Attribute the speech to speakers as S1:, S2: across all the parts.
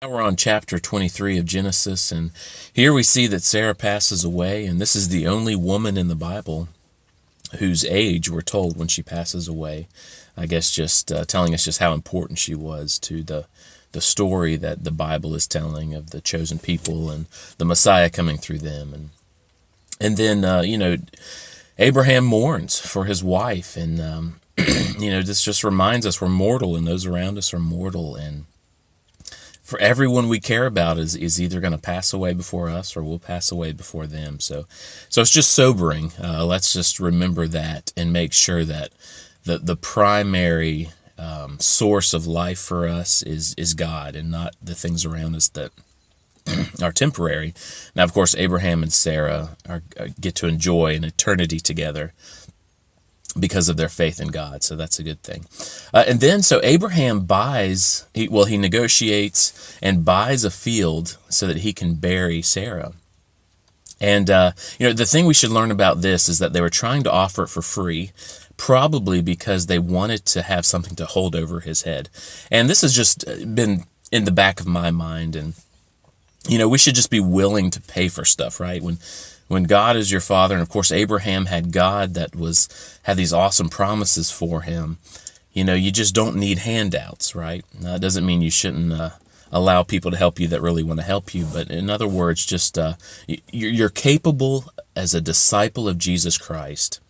S1: Now we're on chapter 23 of Genesis, and here we see that Sarah passes away, and this is the only woman in the Bible whose age we're told when she passes away. I guess just telling us just how important she was to the story that the Bible is telling of the chosen people and the Messiah coming through them. And then, Abraham mourns for his wife, and, this just reminds us we're mortal, and those around us are mortal, and for everyone we care about is either going to pass away before us or we'll pass away before them. So it's just sobering. Let's just remember that and make sure that the primary source of life for us is God and not the things around us that are temporary. Now, of course, Abraham and Sarah get to enjoy an eternity together because of their faith in God. So that's a good thing. And then, so Abraham he negotiates and buys a field so that he can bury Sarah. And, the thing we should learn about this is that they were trying to offer it for free, probably because they wanted to have something to hold over his head. And this has just been in the back of my mind. And, we should just be willing to pay for stuff, right? When God is your father, and of course Abraham had God that had these awesome promises for him, you just don't need handouts, right? Now, it doesn't mean you shouldn't allow people to help you that really want to help you, but in other words, just you're capable as a disciple of Jesus Christ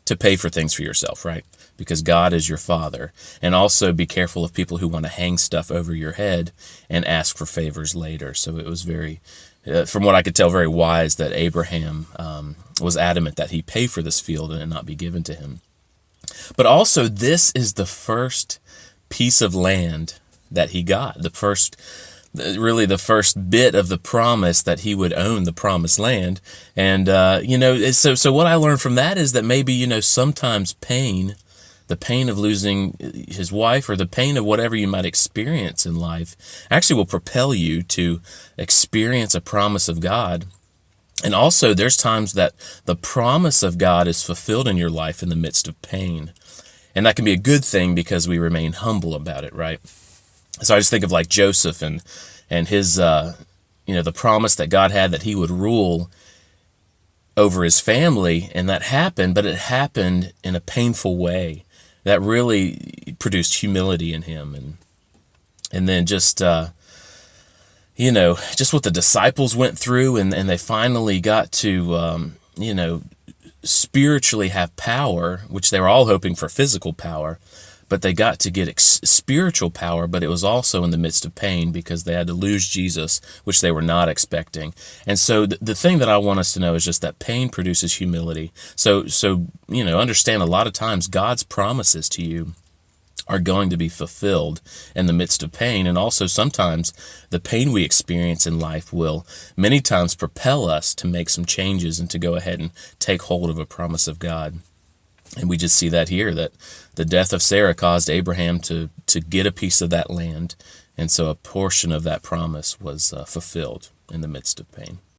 S1: to pay for things for yourself, right? Because God is your father. And also be careful of people who want to hang stuff over your head and ask for favors later. So it was very, from what I could tell, very wise that Abraham was adamant that he pay for this field and it not be given to him. But also, this is the first piece of land that he got, the first bit of the promise that he would own the promised land. And, so what I learned from that is that maybe, sometimes the pain of losing his wife or the pain of whatever you might experience in life actually will propel you to experience a promise of God. And also, there's times that the promise of God is fulfilled in your life in the midst of pain. And that can be a good thing because we remain humble about it, right? So I just think of like Joseph and his, the promise that God had that he would rule over his family, and that happened, but it happened in a painful way that really produced humility in him. And then just what the disciples went through, and they finally got to, spiritually have power, which they were all hoping for physical power, but they got to get spiritual power, but it was also in the midst of pain because they had to lose Jesus, which they were not expecting. And so the thing that I want us to know is just that pain produces humility. So understand a lot of times God's promises to you are going to be fulfilled in the midst of pain. And also sometimes the pain we experience in life will many times propel us to make some changes and to go ahead and take hold of a promise of God. And we just see that here, that the death of Sarah caused Abraham to get a piece of that land. And so a portion of that promise was fulfilled in the midst of pain.